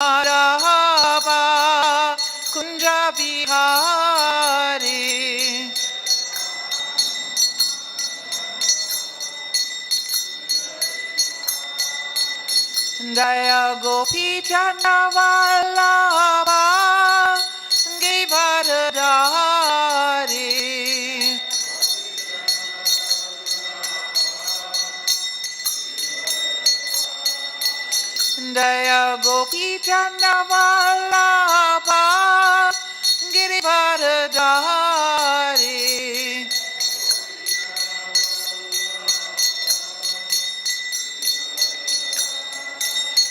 Radha Kunja Bihari Jaya Gopi Chanda Vallabha Givaradari Jaya Gopi Chanda Vallabha Givaradari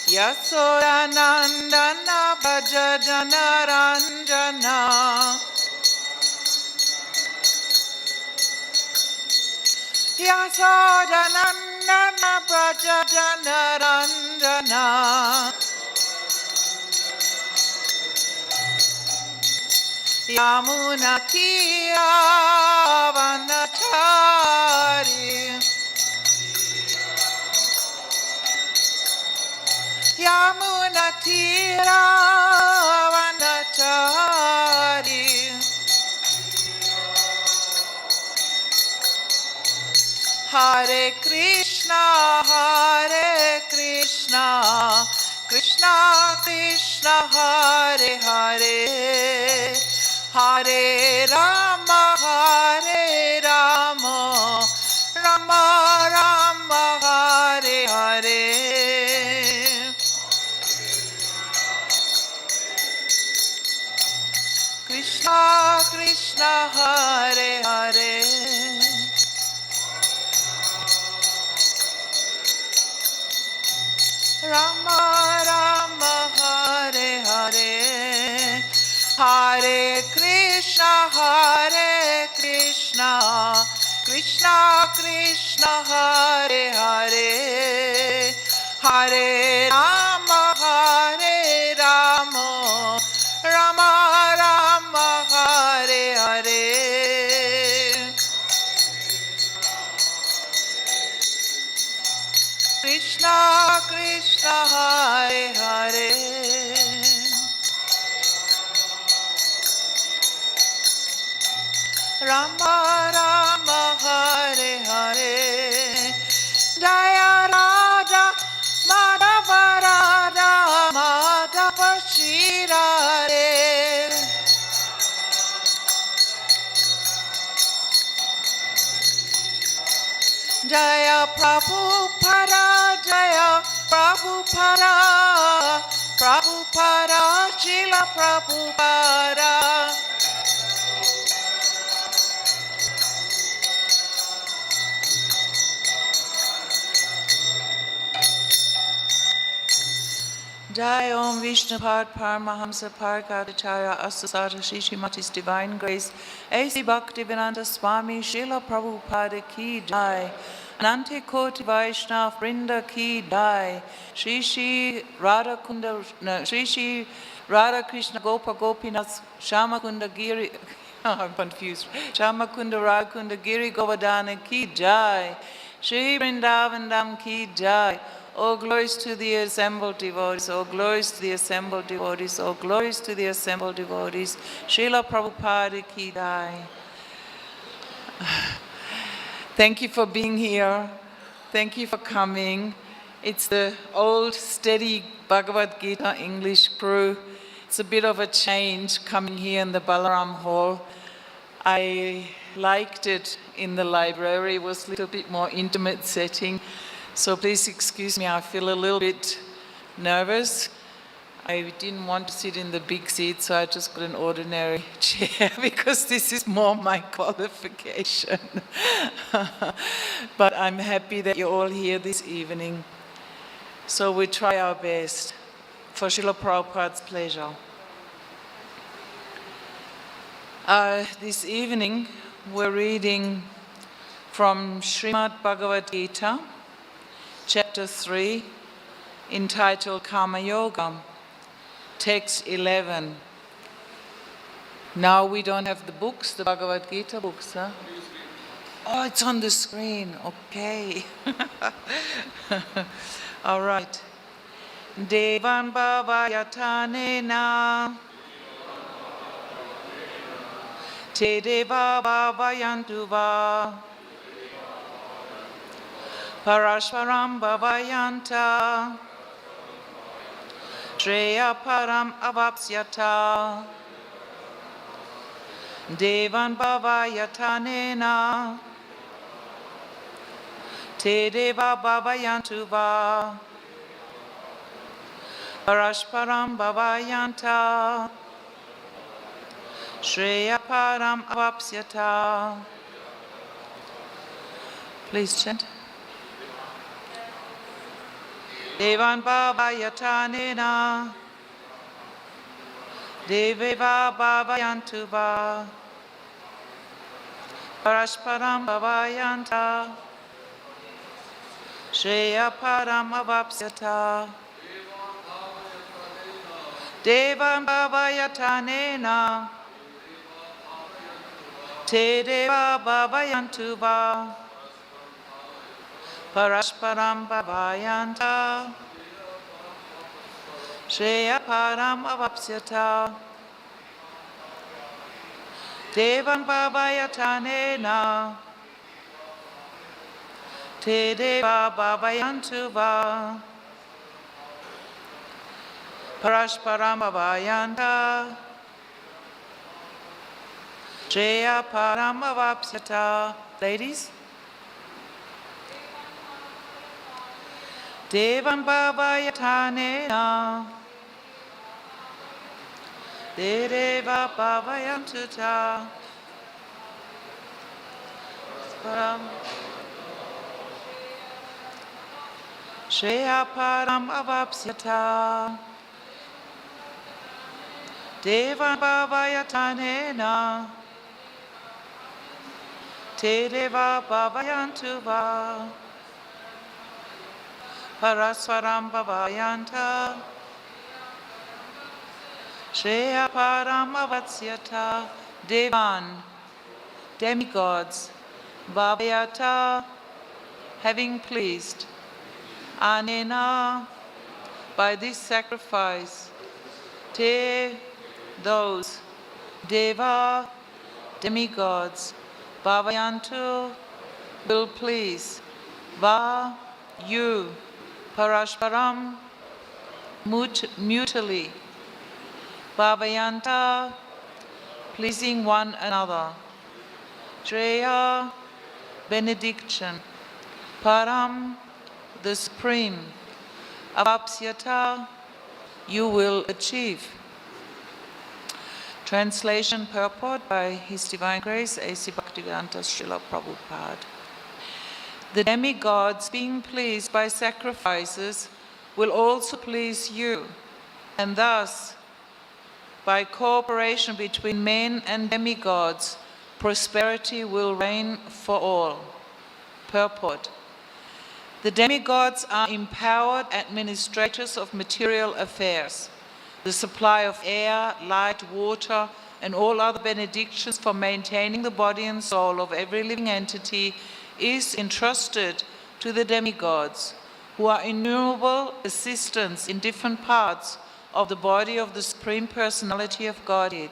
Yasoda Nandana Bhaja Janaranjana Yasoda Nandana Bhaja Janaranjana Yamuna Tira Vanachari Yamuna Tira Vanachari Hare Krishna Krishna Krishna Hare Hare Hare Rama Rama Rama Hare Hare Krishna Krishna Hare Hare Rama Rama Hare Hare Hare Krishna Krishna Krishna Hare Hare Hare Rama Rama Rama Hare Hare Krishna Krishna Hare Hare Rama Rama Hare Hare Jaya Radha Madhava Radha Madhava Shri Radhe Jaya Prabhupada Prabhupada Srila Prabhupada Jai Om Vishnupad Paramahamsa Parikatacharya Asasata Shishimati's Divine Grace A.C. Bhaktivedanta Swami Srila Prabhupada Ki Jai Anante Koti Vaishnav Vrinda Ki Jai Shri Radha Kunda Shri Radha Krishna Gopa Gopinath Shama Kunda Giri I'm confused. Shama Kunda Radha Kunda Giri Govardhana Ki Jai Shri Vrindavan Dham Ki Jai. All glories to the assembled devotees, all glories to the assembled devotees, all glories to the assembled devotees. Srila Prabhupada Ki Jai. Thank you for being here. Thank you for coming. It's the old, steady Bhagavad Gita English crew. It's a bit of a change coming here in the Balaram Hall. I liked it in the library. It was a little bit more intimate setting. So please excuse me, I feel a little bit nervous. I didn't want to sit in the big seat, so I just got an ordinary chair because this is more my qualification. But I'm happy that you're all here this evening. So we try our best for Srila Prabhupada's pleasure. This evening we're reading from Srimad Bhagavad Gita, Chapter 3, entitled Karma Yoga, text 11. Now we don't have the books, the Bhagavad Gita books, huh? Oh, it's on the screen, okay. All right. Devan Bhavayatanena Te Deva Bhavayantu Va Parashparam Bhavayanta Shreya Param Avapsyata Devan Bhavayatanena Te Deva Bhavayantu Va Parashparam Bhavayanta Shreya Param Avapsyata. Please chant. Devan Bhavayatanena Deveva Bhavayantu Va Parashparam Bhavayanta Shreya Param Avapsyata. Devan Bhavayatanena Te Deva Bhavayantu Va Parashparam Bhavayanta Shreya Param Avapsyata. Devan Bhavayatanena Te Deva Bhavayantu Va Parashparam Bhavayanta Shreya Param Avapsyata. Ladies. Devan Bhavayatanena Te Deva Bhavayantu Ta Param Shreya Param Avapsyata. Devan Bhavayatanena Te Deva Bhavayantu Va Paraswaram Bhavayanta Shreya Param Avapsyata. Devan, demigods, Bhavayata, having pleased, Anena, by this sacrifice, Te, those, Deva, demigods, Bhavayantu, will please, Va, you, Parashparam, mutually, Bhavayanta, pleasing one another, Shreya, benediction, Param, the supreme, Avapsyata, you will achieve. Translation purport by His Divine Grace A.C. Bhaktivedanta Srila Prabhupada. The demigods, being pleased by sacrifices, will also please you, and thus, by cooperation between men and demigods, prosperity will reign for all. Purport. The demigods are empowered administrators of material affairs. The supply of air, light, water, and all other benedictions for maintaining the body and soul of every living entity is entrusted to the demigods, who are innumerable assistants in different parts of the body of the Supreme Personality of Godhead.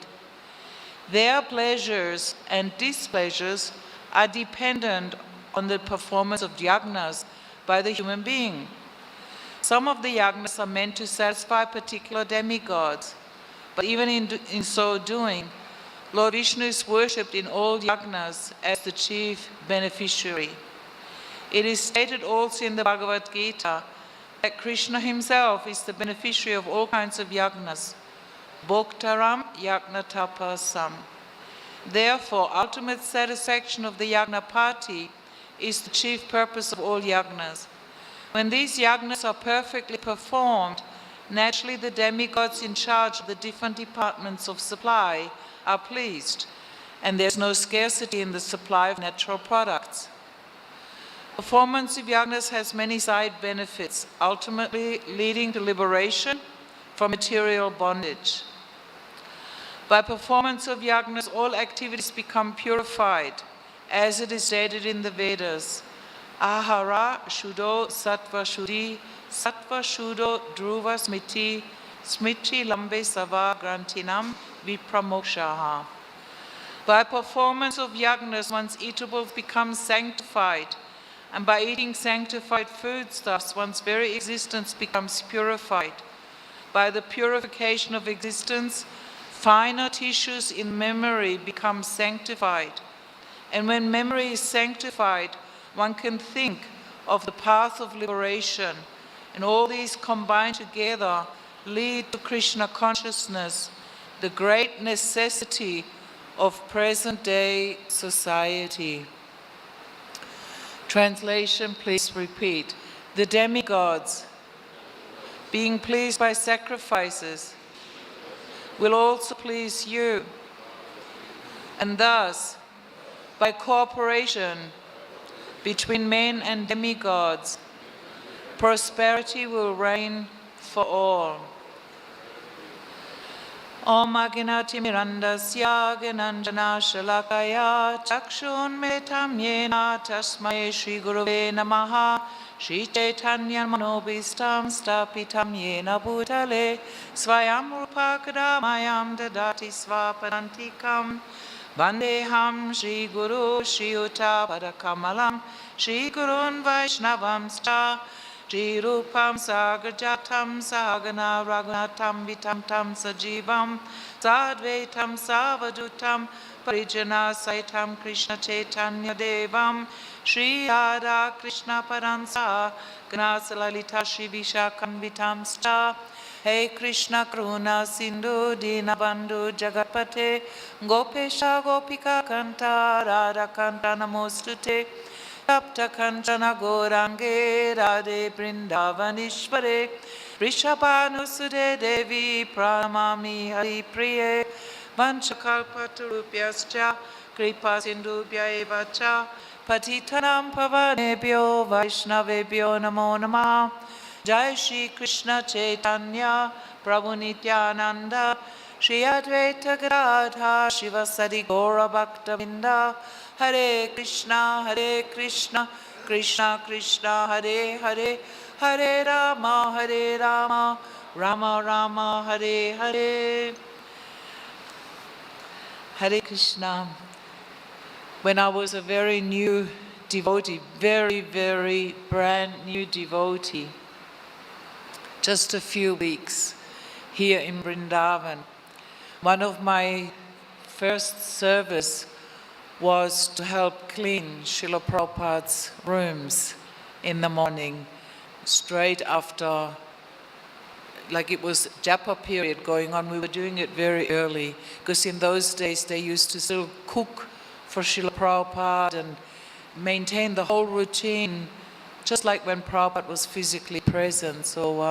Their pleasures and displeasures are dependent on the performance of yagnas by the human being. Some of the yagnas are meant to satisfy particular demigods, but even in so doing, Lord Vishnu is worshipped in all yagnas as the chief beneficiary. It is stated also in the Bhagavad Gita that Krishna himself is the beneficiary of all kinds of yagnas. Bhoktaram yagnatapasam. Therefore, ultimate satisfaction of the yagna party is the chief purpose of all yagnas. When these yagnas are perfectly performed, naturally the demigods in charge of the different departments of supply are pleased, and there's no scarcity in the supply of natural products. Performance of yagnas has many side benefits, ultimately leading to liberation from material bondage. By performance of yagnas, all activities become purified, as it is stated in the Vedas. Ahara Shuddho Sattva Shuddhi Sattva Shuddho Dhruva Smriti Smriti Lambe Sava Grantinam Vipramokshaha. By performance of yagnas, one's eatables become sanctified, and by eating sanctified foodstuffs, one's very existence becomes purified. By the purification of existence, finer tissues in memory become sanctified. And when memory is sanctified, one can think of the path of liberation. And all these combined together lead to Krishna consciousness, the great necessity of present-day society. Translation, please repeat. The demigods, being pleased by sacrifices, will also please you. And thus, by cooperation between men and demigods, prosperity will reign for all. Om Agnati Mirandasya Gananjana Shalakaya Chakshun Metam Yena Tasmai Shri Gurave Namaha Shri Chaitanya Manobhistam Stapitam Yena Bhutale Svayam Rupakadamayam Dadati Svapadantikam Vandeham Shri Guru Shri Uta Padakamalam Shri Gurun Vaishnavamscha Shri Rupam Sagarjatam Sagana Raghunatam Vitam Tam Sajivam Sadvaitam Savadutam Parijana Saitam Krishna Chaitanya Devam Shri Radha Krishna Paransa Ganasalalita Shri Vishakam Vitam Sta Hey Krishna Kruna Sindhu Dinabandhu Jagatpate Gopesha Gopika Kanta Radha Kanta Namostute Tapta Kanchana Gorange Radhe Brindavanishvare Rishabhanusude Devi Pranamami Hari Priye Vanchakalpatarupyascha Kripa Sindhubhya eva cha Patitanam Pavanebhyo Vaishnavebhyo Namo Namah Jai Shri Krishna Chaitanya Prabhu Nityananda Shri Advaita Gadadha Shivasadi Gaura Bhaktavinda Hare Krishna, Krishna Krishna, Hare Hare, Hare Rama, Rama Rama, Hare Hare. Hare Krishna. When I was a very new devotee, very brand new devotee, just a few weeks here in Vrindavan, one of my first service was to help clean Srila Prabhupada's rooms in the morning, straight after, like it was japa period going on. We were doing it very early, because in those days they used to still cook for Srila Prabhupada and maintain the whole routine, just like when Prabhupada was physically present. So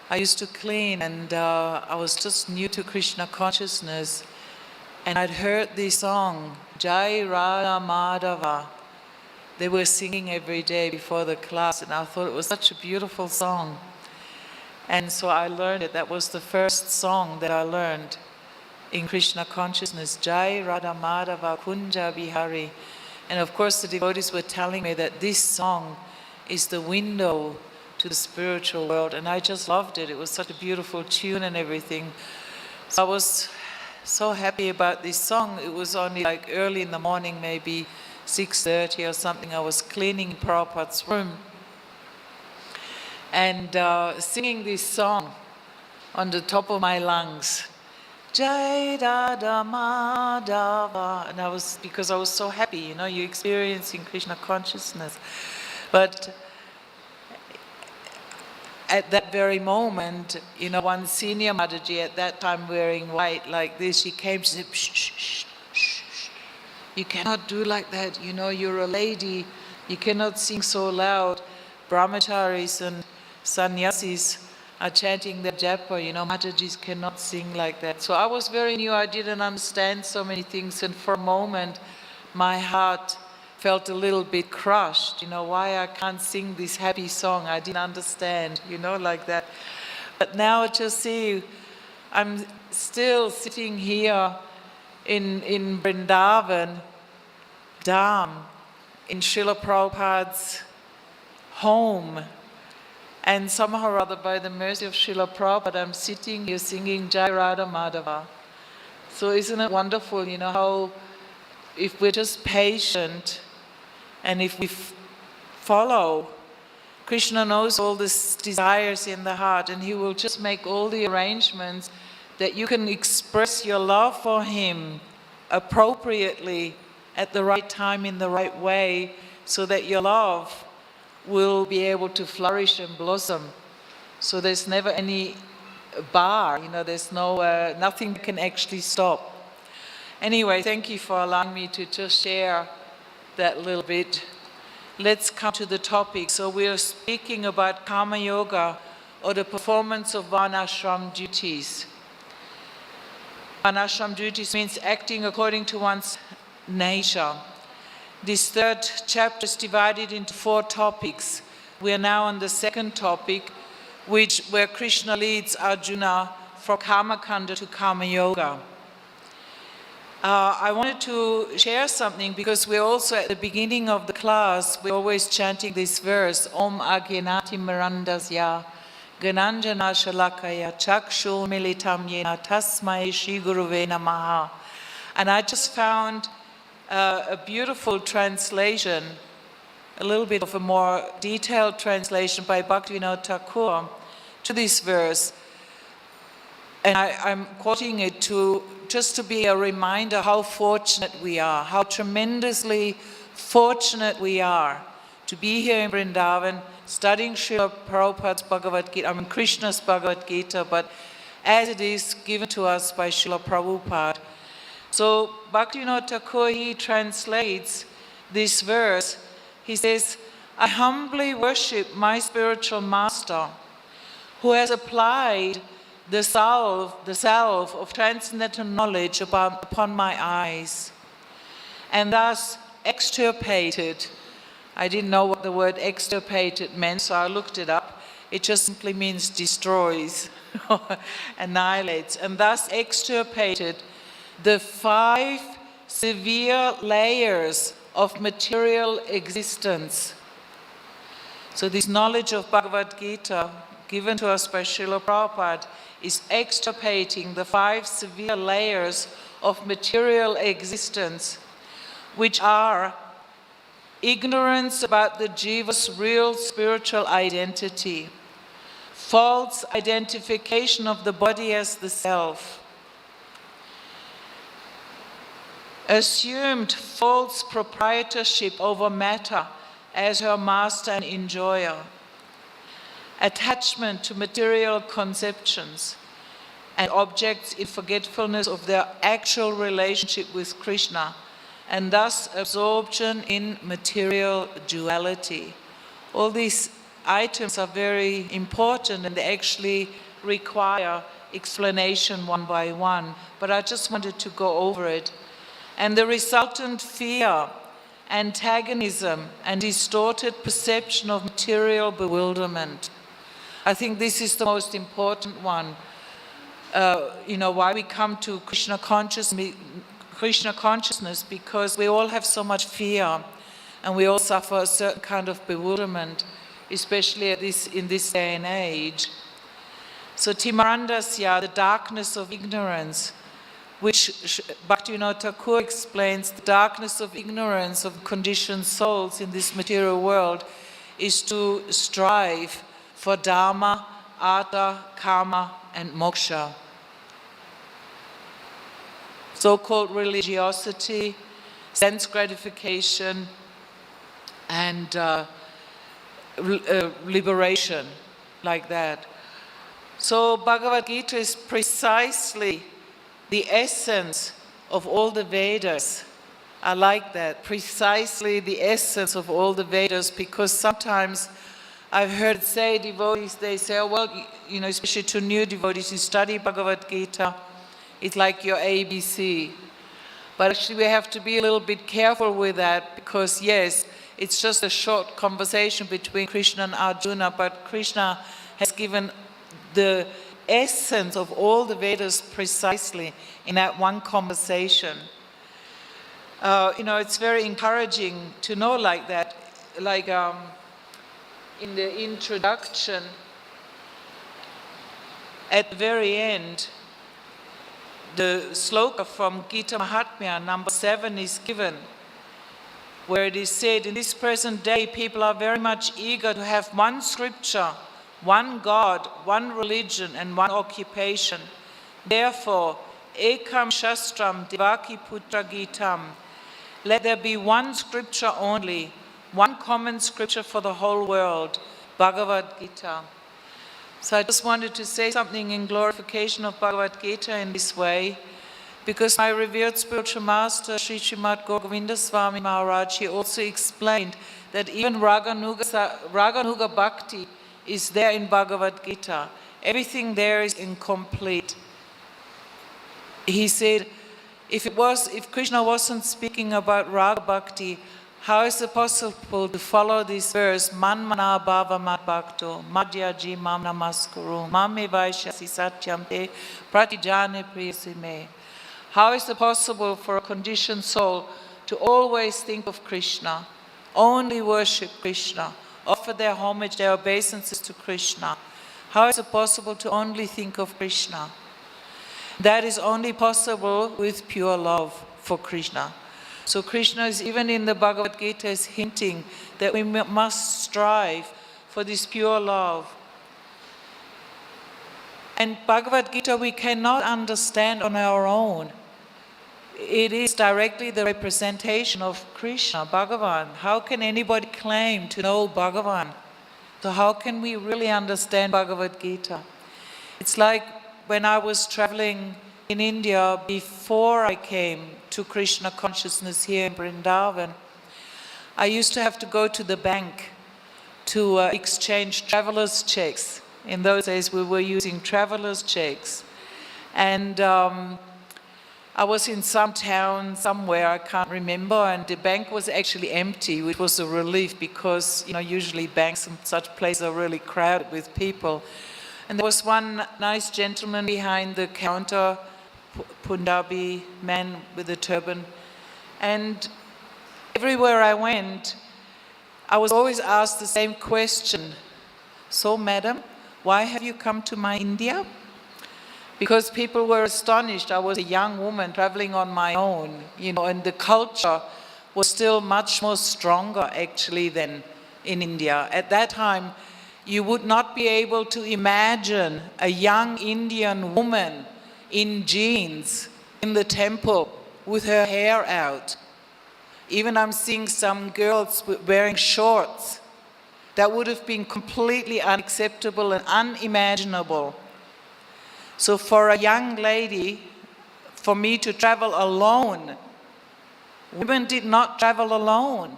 I used to clean, and I was just new to Krishna consciousness. And I'd heard this song, Jai Radha Madhava. They were singing every day before the class, and I thought it was such a beautiful song. And so I learned it. That was the first song that I learned in Krishna consciousness, Jai Radha Madhava Kunja Bihari. And of course the devotees were telling me that this song is the window to the spiritual world, and I just loved it. It was such a beautiful tune and everything. So I was so happy about this song. It was only like early in the morning, maybe 6:30 or something. I was cleaning Prabhupada's room and singing this song on the top of my lungs, Jai Radha Madhava. And because I was so happy, you're experiencing Krishna consciousness. But at that very moment, one senior Mataji at that time wearing white like this, she came, she said, shh, shh, shh, shh, shh. You cannot do like that, you're a lady, you cannot sing so loud. Brahmacharis and sannyasis are chanting their japa, Matajis cannot sing like that. So I was very new, I didn't understand so many things, and for a moment my heart felt a little bit crushed, why I can't sing this happy song. I didn't understand, like that. But now just see, I'm still sitting here in Vrindavan Dham, in Srila Prabhupada's home, And somehow or other, by the mercy of Srila Prabhupada, I'm sitting here singing Jai Radha Madhava. So isn't it wonderful, how if we're just patient and if we follow, Krishna knows all the desires in the heart, and he will just make all the arrangements that you can express your love for him appropriately at the right time in the right way, so that your love will be able to flourish and blossom. So there's never any bar, there's nothing can actually stop. Anyway, thank you for allowing me to just share that little bit. Let's come to the topic. So we are speaking about Karma Yoga, or the performance of Varnashram duties. Varnashram duties means acting according to one's nature. This third chapter is divided into 4 topics. We are now on the second topic, where Krishna leads Arjuna from Karma Kanda to Karma Yoga. I wanted to share something because we're also at the beginning of the class, we're always chanting this verse, Om Agyanati Mirandasya Gananjana Shalakaya Chakshul Militam Yena Tasmai Shri Guruve Namaha. And I just found a beautiful translation, a little bit of a more detailed translation by Bhaktivinoda Thakur to this verse. And I'm quoting it just to be a reminder how fortunate we are, how tremendously fortunate we are to be here in Vrindavan, studying Srila Prabhupada's Bhagavad Gita, Krishna's Bhagavad Gita, but as it is given to us by Srila Prabhupada. So Bhaktivinoda Thakur, he translates this verse. He says, I humbly worship my spiritual master, who has applied the salve of transcendental knowledge upon my eyes, and thus extirpated. I didn't know what the word extirpated meant, so I looked it up. It just simply means destroys, annihilates, and thus extirpated the 5 severe layers of material existence. So this knowledge of Bhagavad Gita, given to us by Srila Prabhupada, is extirpating the 5 severe layers of material existence, which are ignorance about the jiva's real spiritual identity, false identification of the body as the self, assumed false proprietorship over matter as her master and enjoyer, attachment to material conceptions and objects in forgetfulness of their actual relationship with Krishna, and thus absorption in material duality. All these items are very important, and they actually require explanation one by one, but I just wanted to go over it. And the resultant fear, antagonism, and distorted perception of material bewilderment. I think this is the most important one. Why we come to Krishna consciousness, because we all have so much fear, and we all suffer a certain kind of bewilderment, especially in this day and age. So Timarandasya, the darkness of ignorance, which Bhaktivinoda Thakur explains, the darkness of ignorance of conditioned souls in this material world is to strive for Dharma, Artha, Karma, and Moksha. So-called religiosity, sense gratification, and liberation, like that. So Bhagavad Gita is precisely the essence of all the Vedas. I like that, precisely the essence of all the Vedas, because sometimes I've heard devotees, they say, oh, well, especially to new devotees, you study Bhagavad Gita, it's like your ABC. But actually we have to be a little bit careful with that, because yes, it's just a short conversation between Krishna and Arjuna, but Krishna has given the essence of all the Vedas precisely in that one conversation. It's very encouraging to know like that. in the introduction, at the very end, the sloka from Gita Mahatmya, number 7, is given, where it is said, in this present day, people are very much eager to have one scripture, one God, one religion, and one occupation. Therefore, ekam shastram devaki putra gitam. Let there be one scripture only, one common scripture for the whole world, Bhagavad Gita. So I just wanted to say something in glorification of Bhagavad Gita in this way, because my revered spiritual master, Sri Srimad Govinda Swami Maharaj, he also explained that even Raganuga Bhakti is there in Bhagavad Gita. Everything there is incomplete. He said, if Krishna wasn't speaking about Raga Bhakti, how is it possible to follow this verse, Man mana bhava mad bhakto, madhyaji mam namaskuru, mame vaishyasi satyam te, pratijane priyasi me. How is it possible for a conditioned soul to always think of Krishna, only worship Krishna, offer their homage, their obeisances to Krishna? How is it possible to only think of Krishna? That is only possible with pure love for Krishna. So Krishna is, even in the Bhagavad Gita, is hinting that we must strive for this pure love. And Bhagavad Gita we cannot understand on our own. It is directly the representation of Krishna, Bhagavan. How can anybody claim to know Bhagavan? So how can we really understand Bhagavad Gita? It's like when I was traveling in India before I came to Krishna consciousness here in Vrindavan. I used to have to go to the bank to exchange traveler's checks. In those days we were using traveler's checks. And I was in some town somewhere, I can't remember, and the bank was actually empty, which was a relief because, usually banks in such places are really crowded with people. And there was one nice gentleman behind the counter, Punjabi man with a turban. And everywhere I went, I was always asked the same question. So, madam, why have you come to my India? Because people were astonished. I was a young woman traveling on my own, and the culture was still much more stronger actually than in India. At that time, you would not be able to imagine a young Indian woman in jeans in the temple with her hair out. Even I'm seeing some girls wearing shorts. That would have been completely unacceptable and unimaginable. So for a young lady, for me to travel alone, women did not travel alone.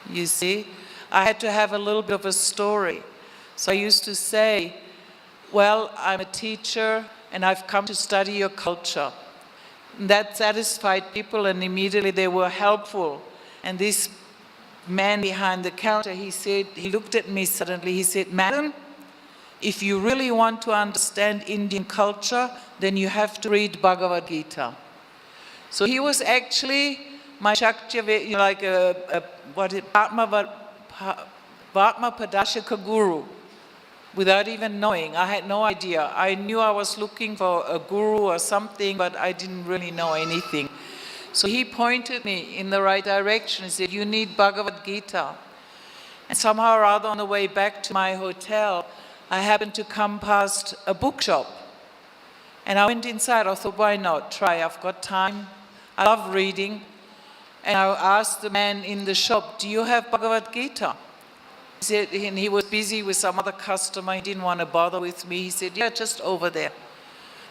You see, I had to have a little bit of a story. So I used to say, well, I'm a teacher and I've come to study your culture. And that satisfied people and immediately they were helpful. And this man behind the counter, he looked at me suddenly, he said, madam, if you really want to understand Indian culture, then you have to read Bhagavad Gita. So he was actually my Shakti, like Bhatma Padashika guru, without even knowing. I had no idea. I knew I was looking for a guru or something, but I didn't really know anything. So he pointed me in the right direction. He said, you need Bhagavad Gita. And somehow or other on the way back to my hotel, I happened to come past a bookshop. And I went inside. I thought, why not? Try. I've got time. I love reading. And I asked the man in the shop, do you have Bhagavad Gita? He said, and he was busy with some other customer. He didn't want to bother with me. He said, yeah, just over there.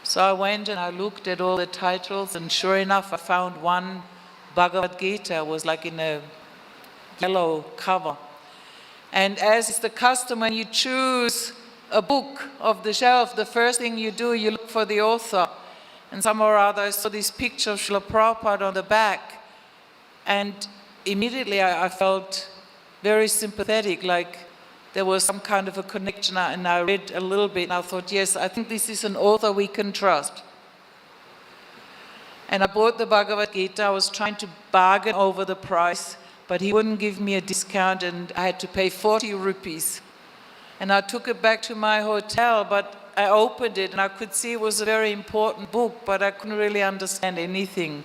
So I went and I looked at all the titles, and sure enough, I found one Bhagavad Gita. It was like in a yellow cover. And as is the custom, when you choose a book off the shelf, the first thing you do, you look for the author. And somehow or other, I saw this picture of Srila Prabhupada on the back. And immediately I felt very sympathetic, like there was some kind of a connection, and I read a little bit, and I thought, yes, I think this is an author we can trust. And I bought the Bhagavad Gita. I was trying to bargain over the price, but he wouldn't give me a discount, and I had to pay 40 rupees. And I took it back to my hotel, but I opened it and I could see it was a very important book, but I couldn't really understand anything.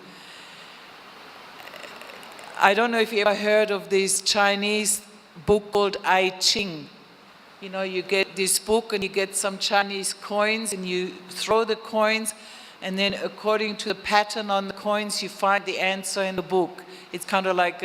I don't know if you ever heard of this Chinese book called I Ching. You know, you get this book and you get some Chinese coins and you throw the coins, and then according to the pattern on the coins, you find the answer in the book. It's kind of like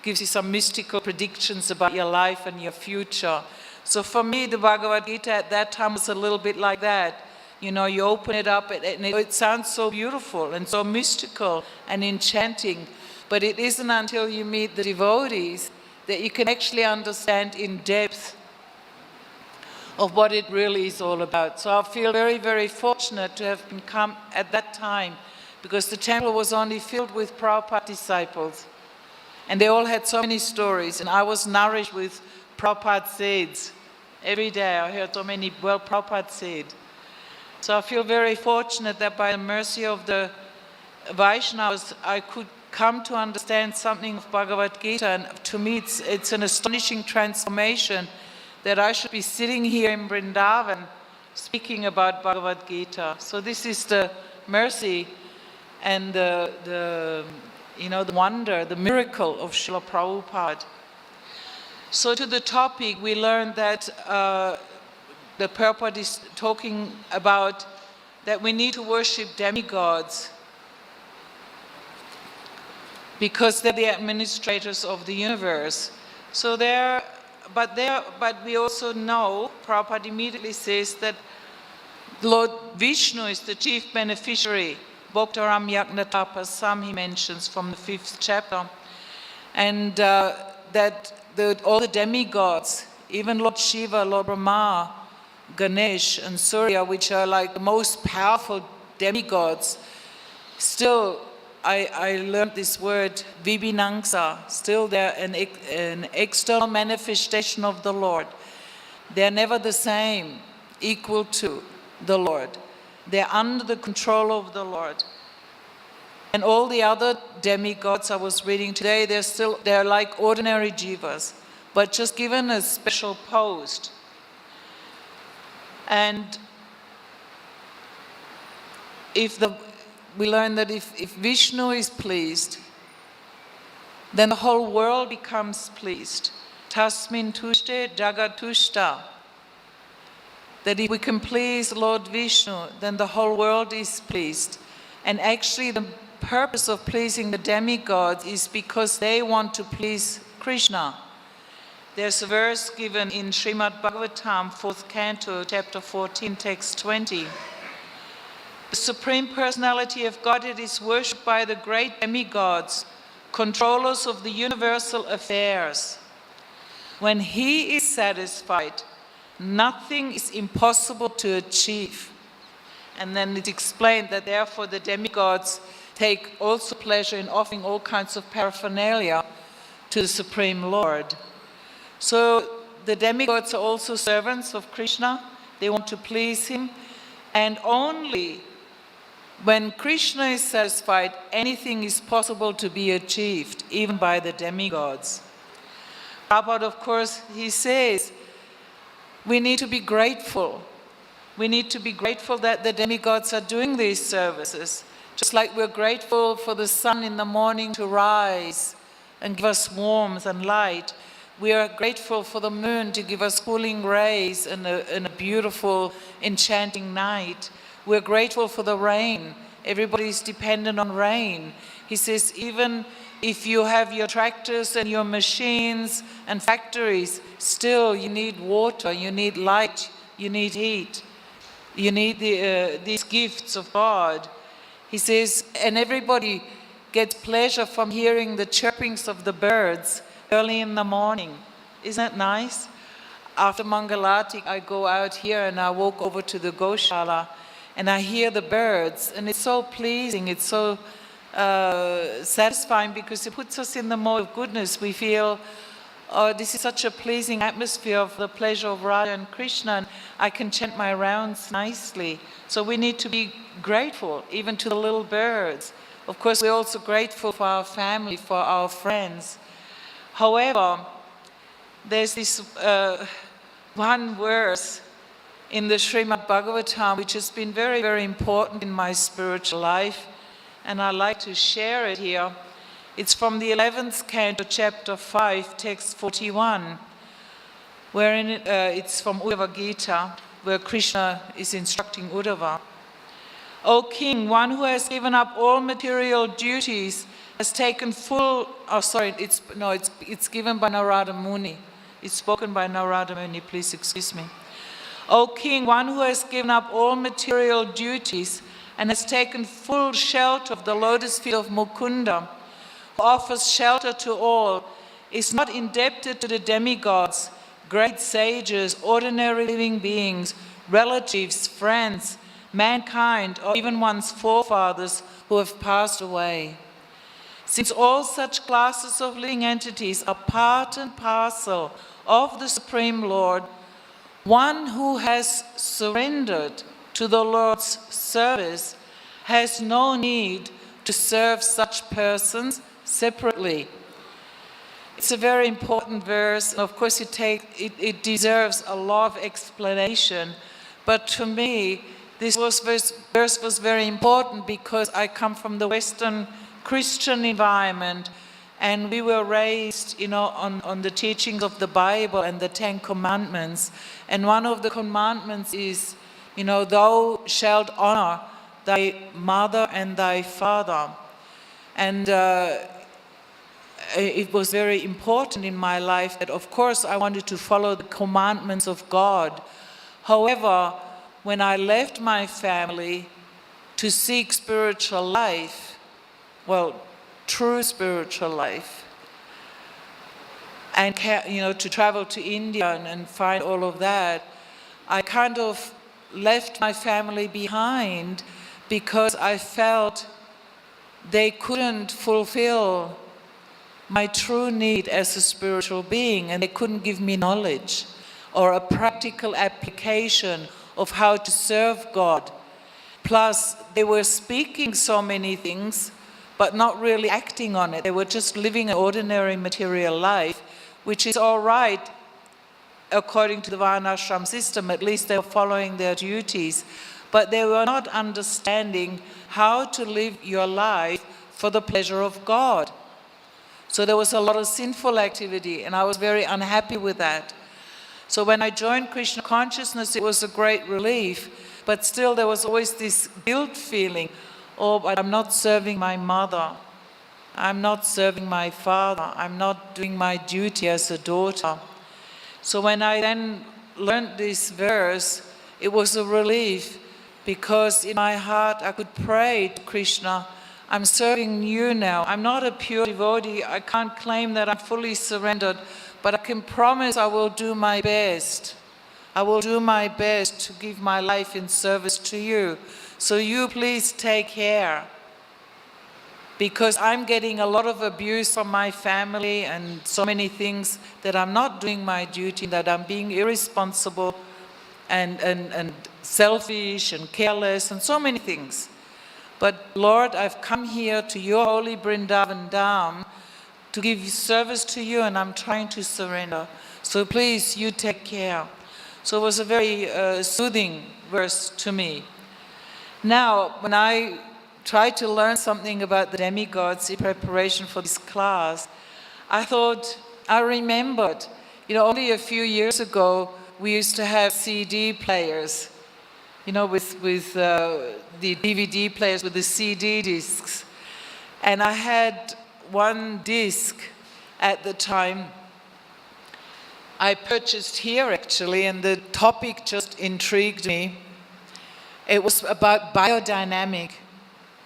gives you some mystical predictions about your life and your future. So for me, the Bhagavad Gita at that time was a little bit like that. You know, you open it up and it sounds so beautiful and so mystical and enchanting, but it isn't until you meet the devotees that you can actually understand in depth of what it really is all about. So I feel very, very fortunate to have come at that time, because the temple was only filled with Prabhupada disciples. And they all had so many stories, and I was nourished with Prabhupada seeds. Every day I heard so many, Prabhupada said. So I feel very fortunate that by the mercy of the Vaishnavas, I could come to understand something of Bhagavad Gita. And to me, it's an astonishing transformation that I should be sitting here in Vrindavan speaking about Bhagavad Gita. So this is the mercy and the wonder, the miracle of Srila Prabhupada. So to the topic, we learned that the Prabhupada is talking about that we need to worship demigods because they're the administrators of the universe. So but we also know, Prabhupada immediately says that Lord Vishnu is the chief beneficiary. Bhaktaram Yagnatapasam, he mentions from the 5th chapter. And that all the demigods, even Lord Shiva, Lord Brahma, Ganesh and Surya, which are like the most powerful demigods, still I learned this word, Vibhinangsa, still they're an external manifestation of the Lord. They're never the same, equal to the Lord. They're under the control of the Lord. And all the other demigods I was reading today, they're like ordinary jivas, but just given a special post. And we learn that if Vishnu is pleased, then the whole world becomes pleased. Tasmin tushte jagatushta. That if we can please Lord Vishnu, then the whole world is pleased. And actually the purpose of pleasing the demigods is because they want to please Krishna. There's a verse given in Srimad Bhagavatam, 4th canto, chapter 14, text 20. The Supreme Personality of Godhead is worshipped by the great demigods, controllers of the universal affairs. When he is satisfied, nothing is impossible to achieve. And then it's explained that therefore the demigods take also pleasure in offering all kinds of paraphernalia to the Supreme Lord. So the demigods are also servants of Krishna. They want to please him. And only when Krishna is satisfied, anything is possible to be achieved, even by the demigods. Prabhupada, of course, he says, we need to be grateful. We need to be grateful that the demigods are doing these services. Just like we're grateful for the sun in the morning to rise and give us warmth and light. We are grateful for the moon to give us cooling rays and a beautiful, enchanting night. We're grateful for the rain. Everybody is dependent on rain. He says, even if you have your tractors and your machines and factories, still you need water, you need light, you need heat. You need these gifts of God. He says, and everybody gets pleasure from hearing the chirpings of the birds early in the morning. Isn't that nice? After Mangalati, I go out here and I walk over to the Goshala and I hear the birds, and it's so pleasing, it's so satisfying because it puts us in the mode of goodness. We feel, oh, this is such a pleasing atmosphere of the pleasure of Radha and Krishna, and I can chant my rounds nicely. So we need to be grateful, even to the little birds. Of course, we're also grateful for our family, for our friends. However, there's this one verse in the Srimad Bhagavatam which has been very, very important in my spiritual life, and I'd like to share it here. It's from the 11th canto, chapter 5, text 41, wherein it's from Gita, where Krishna is instructing Uddhava. O king, one who has given up all material duties has taken full, it's given by Narada Muni. It's spoken by Narada Muni, please excuse me. O king, one who has given up all material duties and has taken full shelter of the lotus feet of Mukunda, who offers shelter to all, is not indebted to the demigods, great sages, ordinary living beings, relatives, friends, mankind, or even one's forefathers who have passed away. Since all such classes of living entities are part and parcel of the Supreme Lord, one who has surrendered to the Lord's service has no need to serve such persons separately. It's a very important verse, and of course it deserves a lot of explanation, but to me, this verse was very important because I come from the Western Christian environment, and we were raised, on the teachings of the Bible and the 10 Commandments. And one of the commandments is, thou shalt honor thy mother and thy father. And it was very important in my life that, of course, I wanted to follow the commandments of God. However, when I left my family to seek spiritual life, true spiritual life, and to travel to India and find all of that, I kind of left my family behind because I felt they couldn't fulfill my true need as a spiritual being, and they couldn't give me knowledge or a practical application of how to serve God. Plus, they were speaking so many things, but not really acting on it. They were just living an ordinary material life, which is all right according to the Varnashram system. At least they were following their duties. But they were not understanding how to live your life for the pleasure of God. So there was a lot of sinful activity, and I was very unhappy with that. So when I joined Krishna consciousness, it was a great relief, but still there was always this guilt feeling. Oh, but I'm not serving my mother. I'm not serving my father. I'm not doing my duty as a daughter. So when I then learned this verse, it was a relief, because in my heart I could pray to Krishna, I'm serving you now. I'm not a pure devotee. I can't claim that I'm fully surrendered, but I can promise I will do my best. I will do my best to give my life in service to you. So you please take care, because I'm getting a lot of abuse from my family and so many things that I'm not doing my duty, that I'm being irresponsible and selfish and careless and so many things. But Lord, I've come here to your holy Vrindavan Dham to give service to you, and I'm trying to surrender. So please, you take care. So it was a very soothing verse to me. Now, when I tried to learn something about the demigods in preparation for this class, I remembered, only a few years ago, we used to have CD players, with the DVD players with the CD discs. And I had one disc at the time I purchased here, actually, and the topic just intrigued me. It was about biodynamic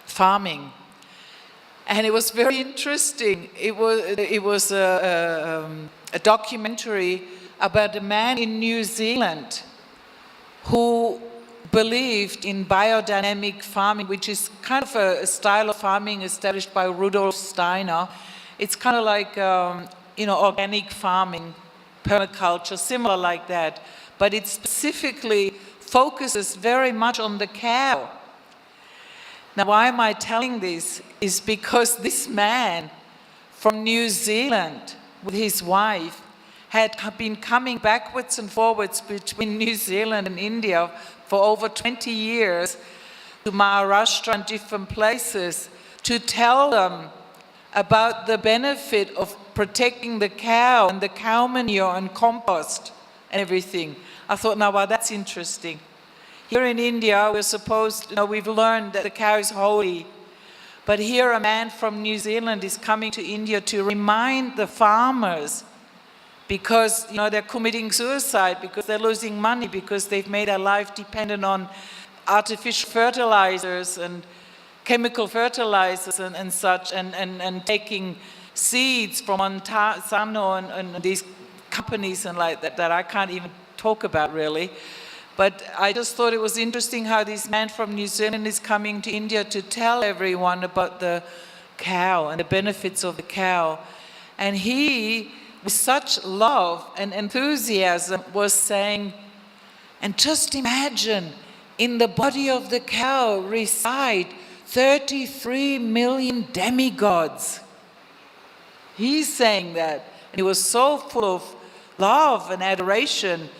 farming. And it was very interesting. It was a documentary about a man in New Zealand who believed in biodynamic farming, which is kind of a style of farming established by Rudolf Steiner. It's kind of like, organic farming, permaculture, similar like that. But it specifically focuses very much on the cow. Now, why am I telling this? Is because this man from New Zealand with his wife had been coming backwards and forwards between New Zealand and India for over 20 years to Maharashtra and different places to tell them about the benefit of protecting the cow and the cow manure and compost and everything. I thought, now, wow, that's interesting. Here in India, we've learned that the cow is holy. But here a man from New Zealand is coming to India to remind the farmers because they're committing suicide, because they're losing money, because they've made their life dependent on artificial fertilizers and chemical fertilizers and such, and taking seeds from Monsanto and these companies and like that I can't even talk about really. But I just thought it was interesting how this man from New Zealand is coming to India to tell everyone about the cow and the benefits of the cow. And he, with such love and enthusiasm, was saying, and just imagine, in the body of the cow reside 33 million demigods. He's saying that. And he was so full of love and adoration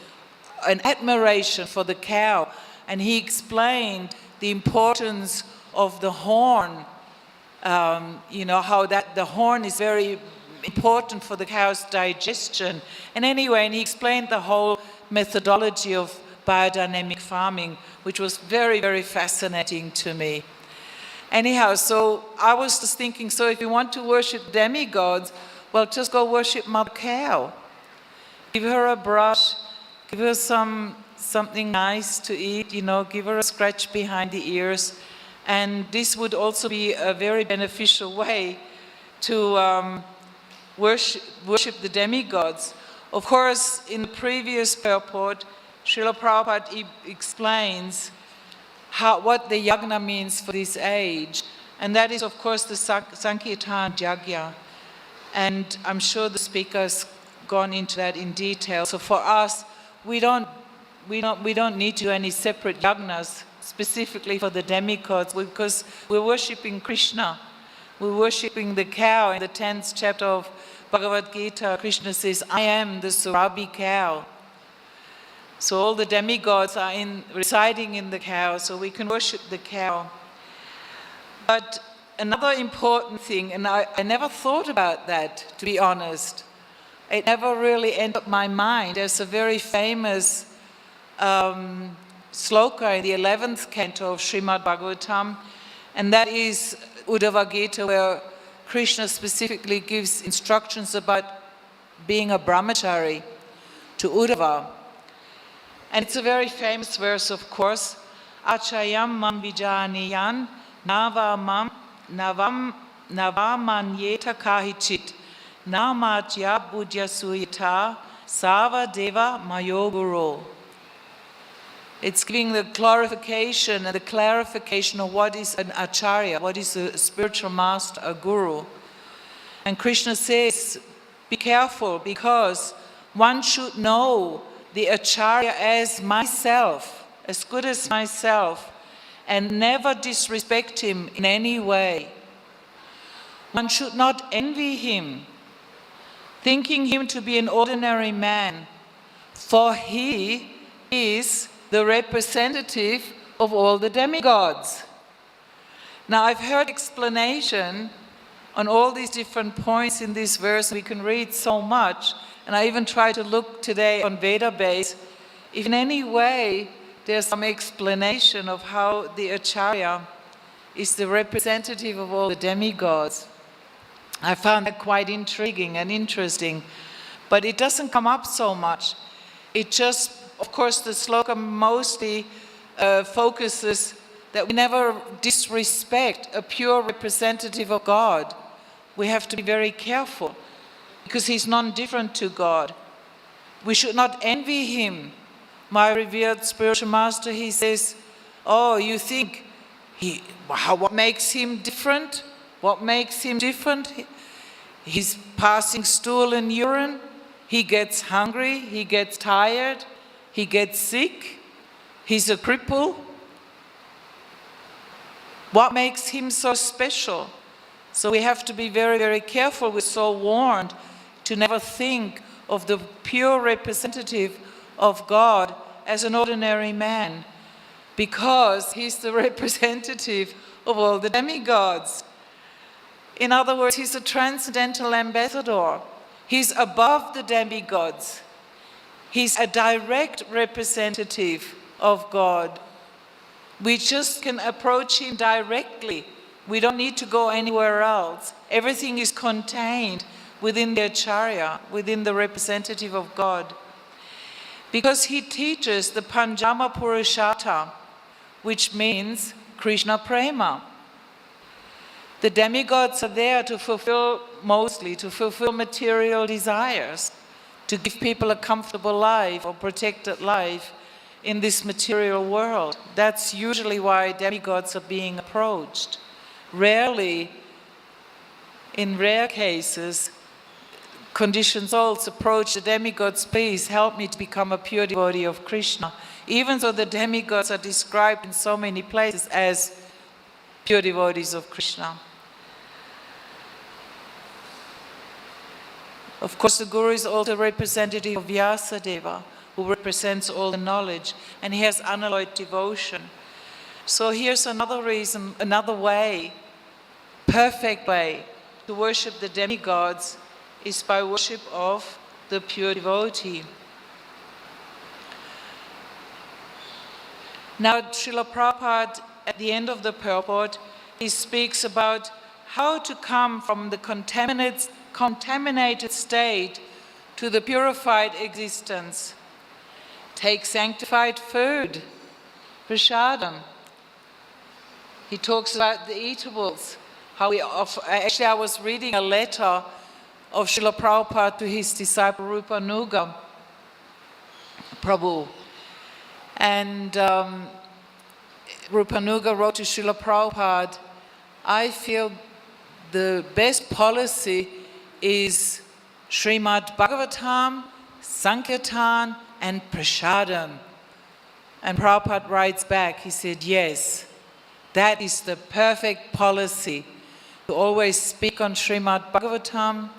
and admiration for the cow. And he explained the importance of the horn, how that the horn is very important for the cow's digestion. And anyway, and he explained the whole methodology of biodynamic farming, which was very, very fascinating to me. Anyhow, so I was just thinking, so if you want to worship demigods, well, just go worship Mother Cow. Give her a brush, give her something nice to eat, give her a scratch behind the ears. And this would also be a very beneficial way to worship the demigods. Of course, in the previous purport, Srila Prabhupada explains what the yagna means for this age. And that is, of course, the Sankirtan Yagya. And I'm sure the speaker's gone into that in detail. So for us, we don't need to do any separate yagnas specifically for the demigods, because we're worshipping Krishna. We're worshipping the cow. In the 10th chapter of Bhagavad Gita, Krishna says, I am the Surabhi cow. So all the demigods are residing in the cow, so we can worship the cow. But another important thing, and I never thought about that, to be honest. It never really entered my mind. There's a very famous sloka in the 11th canto of Srimad Bhagavatam, and that is Uddhava Gita, where Krishna specifically gives instructions about being a brahmachari to Uddhava. And it's a very famous verse, of course. Achayam mam vijaniyan navamanyeta kahichit namatya buddhyasuyata sava deva mayoguro. It's giving the glorification and the clarification of what is an acharya, what is a spiritual master, a guru. And Krishna says, be careful, because one should know the acharya as myself, as good as myself, and never disrespect him in any way. One should not envy him, thinking him to be an ordinary man, for he is the representative of all the demigods. Now, I've heard explanation on all these different points in this verse. We can read so much, and I even tried to look today on Vedabase if in any way there's some explanation of how the acharya is the representative of all the demigods. I found that quite intriguing and interesting, but it doesn't come up so much. It just, of course, the sloka mostly focuses that we never disrespect a pure representative of God. We have to be very careful, because he's non-different to God. We should not envy him. My revered spiritual master, he says, oh, you think what makes him different? What makes him different? He's passing stool and urine. He gets hungry. He gets tired. He gets sick. He's a cripple. What makes him so special? So we have to be very, very careful. We're so warned to never think of the pure representative of God as an ordinary man, because he's the representative of all the demigods. In other words, he's a transcendental ambassador. He's above the demigods. He's a direct representative of God. We just can approach him directly. We don't need to go anywhere else. Everything is contained within the Acharya, within the representative of God. Because he teaches the Panjama Purushata, which means Krishna Prema. The demigods are there to fulfill material desires, to give people a comfortable life or protected life in this material world. That's usually why demigods are being approached. Rarely, in rare cases, conditioned souls approach the demigods, please help me to become a pure devotee of Krishna. Even though the demigods are described in so many places as pure devotees of Krishna. Of course, the Guru is also representative of Vyasadeva, who represents all the knowledge, and he has unalloyed devotion. So here's another reason, another way, perfect way to worship the demigods is by worship of the pure devotee. Now, Srila Prabhupada, at the end of the purport, he speaks about how to come from the contaminated state to the purified existence. Take sanctified food, prasadam. He talks about the eatables. Actually, I was reading a letter of Srila Prabhupada to his disciple Rupanuga Prabhu. And Rupanuga wrote to Srila Prabhupada, I feel the best policy is Srimad Bhagavatam, Sankirtan, and Prasadam. And Prabhupada writes back, he said, yes, that is the perfect policy, to always speak on Srimad Bhagavatam,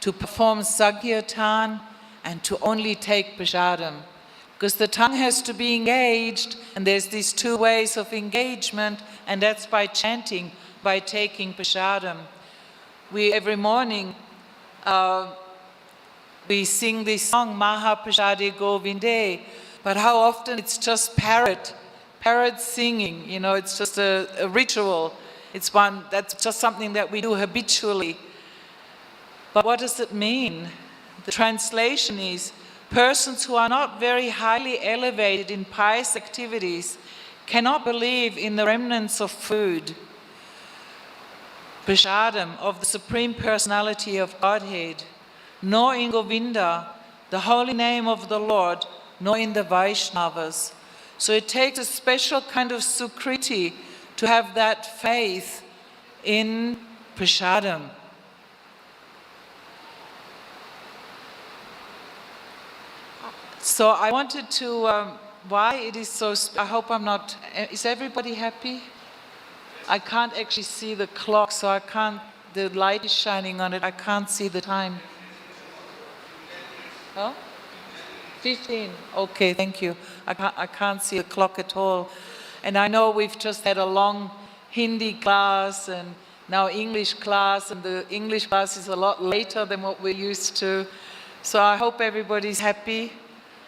to perform Sankirtan, and to only take Prasadam. Because the tongue has to be engaged, and there's these two ways of engagement, and that's by chanting, by taking Prasadam. We, every morning, we sing this song, Maha Prasade Govinde, but how often it's just parrot singing, it's just a ritual. That's just something that we do habitually. But what does it mean? The translation is, persons who are not very highly elevated in pious activities cannot believe in the remnants of food, prasadam, of the Supreme Personality of Godhead, nor in Govinda, the holy name of the Lord, nor in the Vaishnavas. So it takes a special kind of sukriti to have that faith in prasadam. So I wanted to, why it is so, I hope I'm not, is everybody happy? I can't actually see the clock, so I can't, the light is shining on it, I can't see the time. Oh? 15, okay, thank you. I can't see the clock at all. And I know we've just had a long Hindi class and now English class, and the English class is a lot later than what we're used to. So I hope everybody's happy.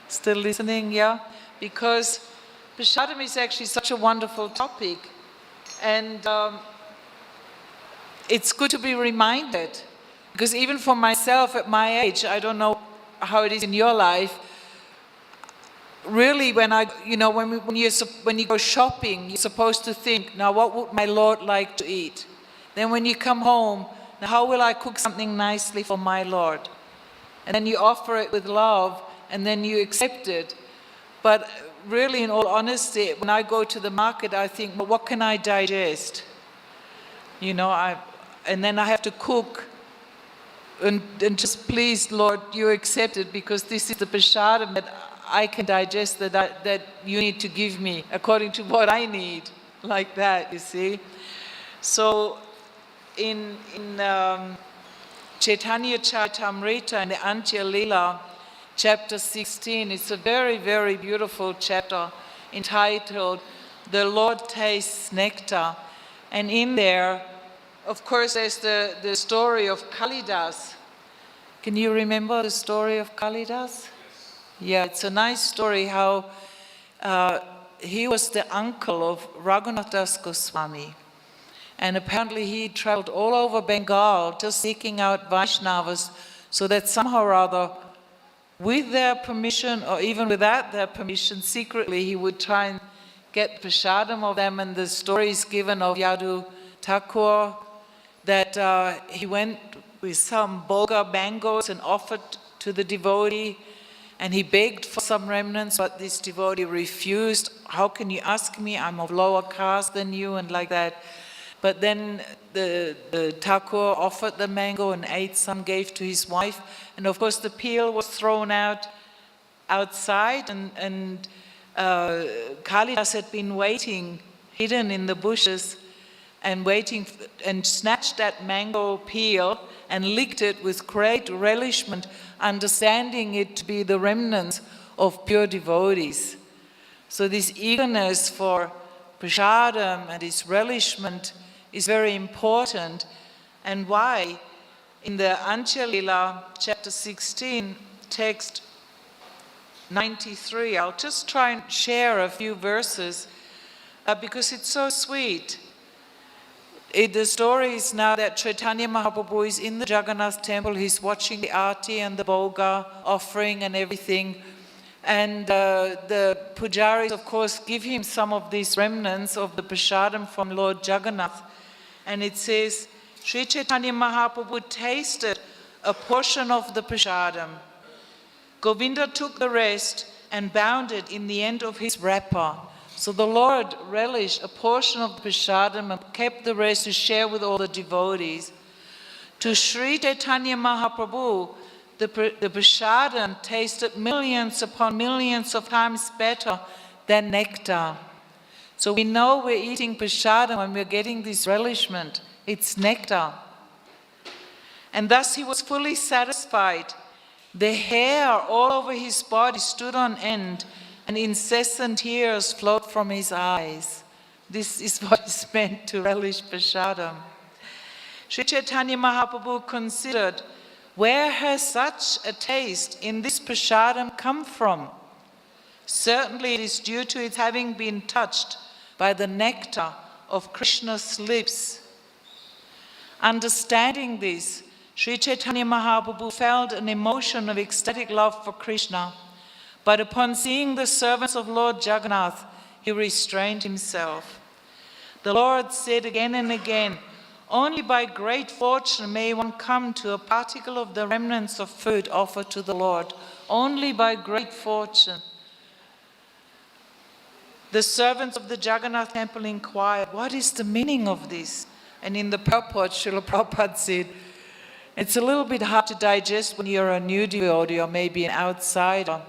Still listening, yeah? Because prasadam is actually such a wonderful topic. And it's good to be reminded. Because even for myself at my age, I don't know how it is in your life, really when you go shopping, you're supposed to think, now what would my Lord like to eat? Then when you come home, now how will I cook something nicely for my Lord? And then you offer it with love, and then you accept it. But really, in all honesty, when I go to the market, I think, well, what can I digest? And then I have to cook, and just please, Lord, you accept it, because this is the prasadam that I can digest, that you need to give me, according to what I need, like that, you see. So, in Chaitanya Charitamrita in the Antya Lila, chapter 16. It's a very, very beautiful chapter entitled The Lord Tastes Nectar. And in there, of course, there's the story of Kalidas. Can you remember the story of Kalidas? Yeah, it's a nice story how he was the uncle of Raghunath Das Goswami. And apparently he traveled all over Bengal just seeking out Vaishnavas so that somehow or other, with their permission or even without their permission, secretly he would try and get prasadam of them. And the story is given of Yadu Thakur that he went with some bulgur mangoes and offered to the devotee, and he begged for some remnants, but this devotee refused. How can you ask me? I'm of lower caste than you, and like that. But then the Thakur offered the mango and ate some, gave to his wife. And of course the peel was thrown outside, and Kalidas had been waiting, hidden in the bushes, and waiting, and snatched that mango peel and licked it with great relishment, understanding it to be the remnants of pure devotees. So this eagerness for prasadam and this relishment is very important. And why? In the Antya Lila, chapter 16, text 93, I'll just try and share a few verses because it's so sweet. The story is now that Chaitanya Mahaprabhu is in the Jagannath temple, he's watching the arti and the bhoga offering and everything. And the pujaris, of course, give him some of these remnants of the prasadam from Lord Jagannath. And it says, Sri Chaitanya Mahaprabhu tasted a portion of the prasadam. Govinda took the rest and bound it in the end of his wrapper. So the Lord relished a portion of the prasadam and kept the rest to share with all the devotees. To Sri Chaitanya Mahaprabhu, the prasadam tasted millions upon millions of times better than nectar. So we know we're eating prasadam when we're getting this relishment. It's nectar. And thus he was fully satisfied. The hair all over his body stood on end, and incessant tears flowed from his eyes. This is what is meant to relish prasadam. Sri Chaitanya Mahaprabhu considered, where has such a taste in this prasadam come from? Certainly it is due to its having been touched by the nectar of Krishna's lips. Understanding this, Sri Chaitanya Mahaprabhu felt an emotion of ecstatic love for Krishna, but upon seeing the servants of Lord Jagannath, he restrained himself. The Lord said again and again, only by great fortune may one come to a particle of the remnants of food offered to the Lord. Only by great fortune. The servants of the Jagannath temple inquired, what is the meaning of this? And in the purport, Srila Prabhupada said, it's a little bit hard to digest when you're a new devotee or maybe an outsider.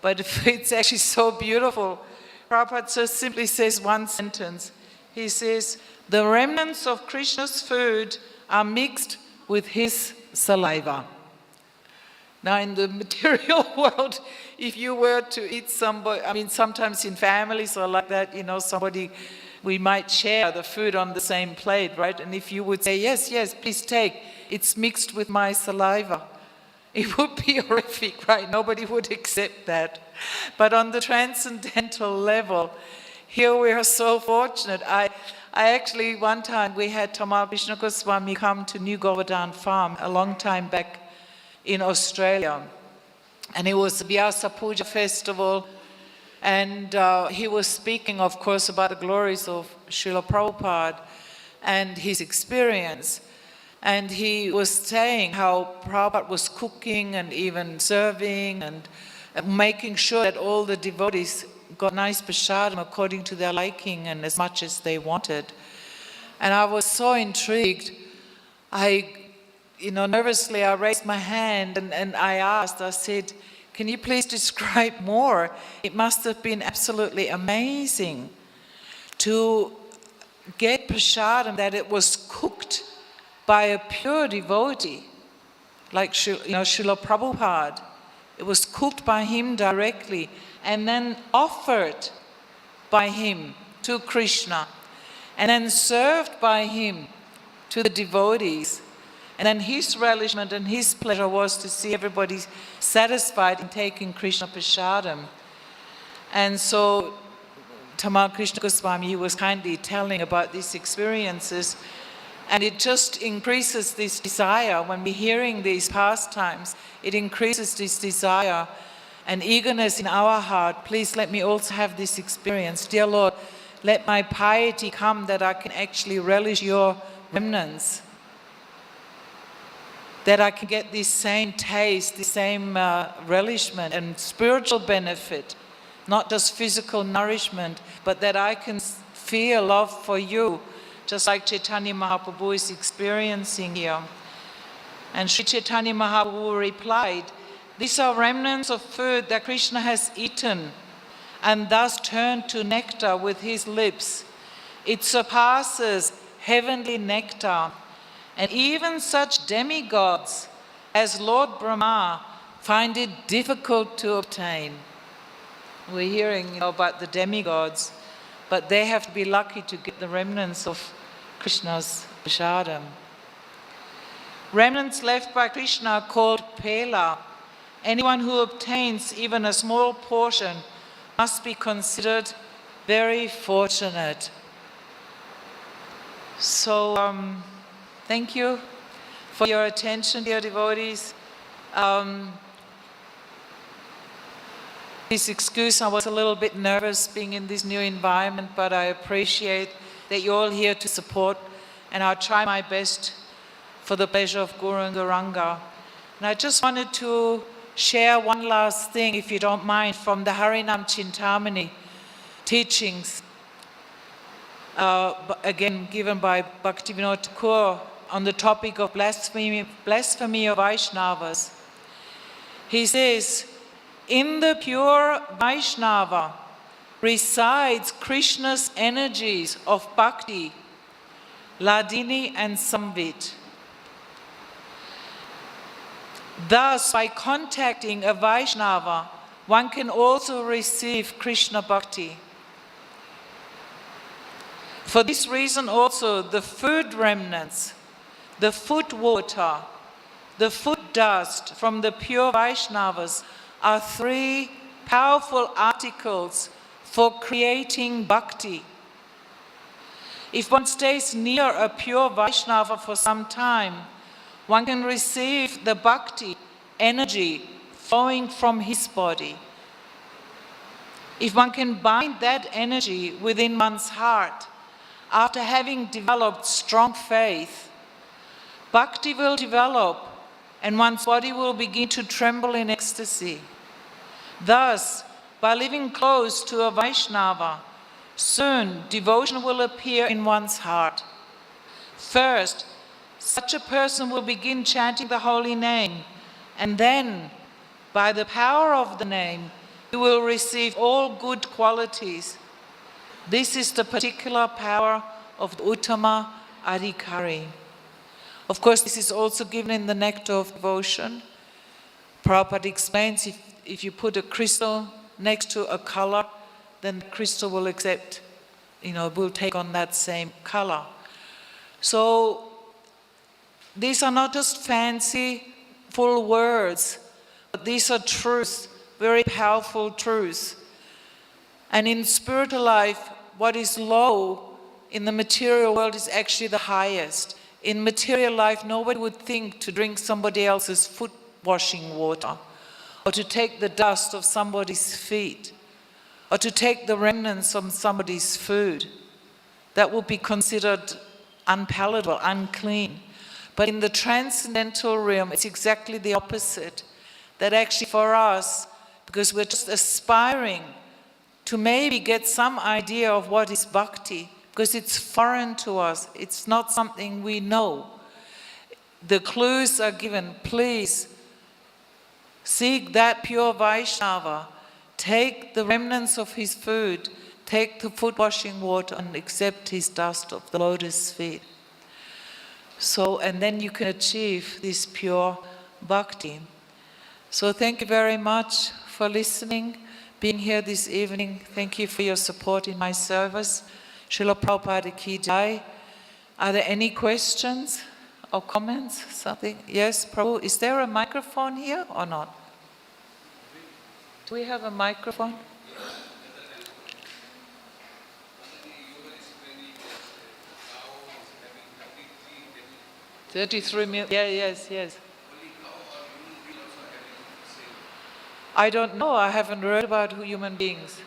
But it's actually so beautiful. Prabhupada so simply says one sentence. He says, the remnants of Krishna's food are mixed with his saliva. Now in the material world, if you were to eat somebody, I mean sometimes in families or like that, somebody, we might share the food on the same plate, right? And if you would say, yes, please take, it's mixed with my saliva. It would be horrific, right? Nobody would accept that. But on the transcendental level, here we are so fortunate. I actually, one time we had Tamal Krishna Goswami come to New Govardhan Farm a long time back in Australia. And it was the Vyasa Puja festival. And he was speaking, of course, about the glories of Srila Prabhupada and his experience. And he was saying how Prabhupada was cooking and even serving and making sure that all the devotees got nice prasadam according to their liking and as much as they wanted. And I was so intrigued. Nervously I raised my hand and I said, can you please describe more? It must have been absolutely amazing to get prasadam that it was cooked by a pure devotee. like Srila Prabhupada. It was cooked by him directly and then offered by him to Krishna and then served by him to the devotees. And then his relishment and his pleasure was to see everybody satisfied in taking Krishna Prasadam. And so Tamal Krishna Goswami, he was kindly telling about these experiences, and it just increases this desire. When we're hearing these pastimes, it increases this desire and eagerness in our heart. Please let me also have this experience. Dear Lord, let my piety come that I can actually relish your remnants, that I can get this same taste, the same relishment and spiritual benefit, not just physical nourishment, but that I can feel love for you, just like Chaitanya Mahaprabhu is experiencing here. And Sri Chaitanya Mahaprabhu replied, these are remnants of food that Krishna has eaten and thus turned to nectar with his lips. It surpasses heavenly nectar, and even such demigods as Lord Brahma find it difficult to obtain. We're hearing about the demigods, but they have to be lucky to get the remnants of Krishna's prasadam. Remnants left by Krishna are called pela. Anyone who obtains even a small portion must be considered very fortunate. So, thank you for your attention, dear devotees. Please excuse, I was a little bit nervous being in this new environment, but I appreciate that you're all here to support, and I'll try my best for the pleasure of Guru and Gauranga. And I just wanted to share one last thing, if you don't mind, from the Harinam Chintamani teachings, again given by Bhaktivinoda Thakur on the topic of blasphemy of Vaishnavas. He says, in the pure Vaishnava resides Krishna's energies of bhakti, ladini and samvit. Thus, by contacting a Vaishnava, one can also receive Krishna bhakti. For this reason also, the food remnants, the food water, the food dust from the pure Vaishnavas are three powerful articles for creating bhakti. If one stays near a pure Vaishnava for some time, one can receive the bhakti energy flowing from his body. If one can bind that energy within one's heart, after having developed strong faith, bhakti will develop and one's body will begin to tremble in ecstasy. Thus, by living close to a Vaishnava, soon devotion will appear in one's heart. First, such a person will begin chanting the holy name, and then, by the power of the name, he will receive all good qualities. This is the particular power of the Uttama Adhikari. Of course, this is also given in the nectar of devotion. Prabhupada explains if you put a crystal next to a color, then the crystal will accept, will take on that same color. So these are not just fancy, full words, but these are truths, very powerful truths. And in spiritual life, what is low in the material world is actually the highest. In material life, nobody would think to drink somebody else's foot washing water, or to take the dust of somebody's feet, or to take the remnants of somebody's food. That would be considered unpalatable, unclean. But in the transcendental realm, it's exactly the opposite. That actually for us, because we're just aspiring to maybe get some idea of what is bhakti, because it's foreign to us, it's not something we know. The clues are given. Please seek that pure Vaishnava, take the remnants of his food, take the foot washing water and accept his dust of the lotus feet. So, and then you can achieve this pure bhakti. So thank you very much for listening, being here this evening. Thank you for your support in my service. Srila Prabhupada Ki Jai. Are there any questions or comments? Something? Yes, Prabhu. Is there a microphone here or not? Do we have a microphone? 33 million. Yeah, yes. I don't know. I haven't read about human beings.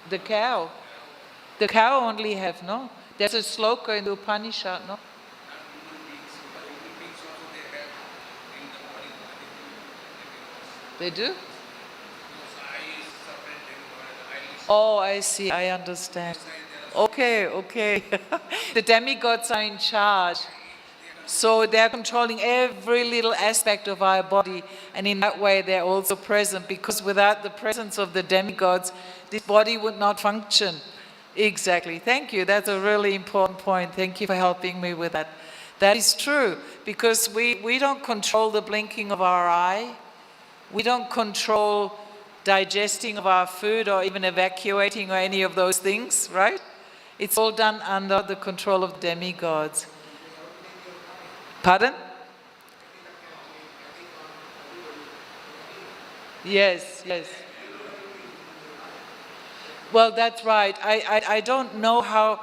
The cow. The cow only have, no? There's a sloka in the Upanishad, no? They do? Oh, I see. I understand. Okay. The demigods are in charge. So they're controlling every little aspect of our body, and in that way they're also present, because without the presence of the demigods, this body would not function. Exactly. Thank you. That's a really important point. Thank you for helping me with that. That is true, because we don't control the blinking of our eye. We don't control digesting of our food or even evacuating or any of those things, right? It's all done under the control of demigods. Pardon? Yes. Well, that's right. I don't know how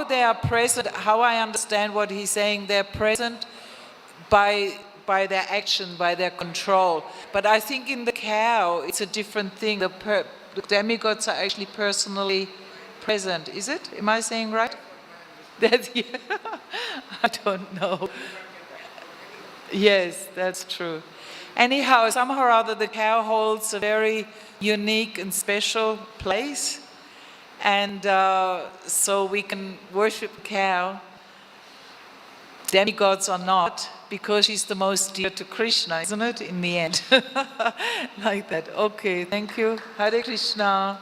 they are present, how I understand what he's saying. They're present by their action, by their control. But I think in the cow, it's a different thing. The demigods are actually personally present. Is it? Am I saying right? That's, yeah. I don't know. Yes, that's true. Anyhow, somehow or other, the cow holds a very unique and special place. And so we can worship the cow, demigods or not, because she's the most dear to Krishna, isn't it, in the end? Like that. Okay, thank you. Hare Krishna.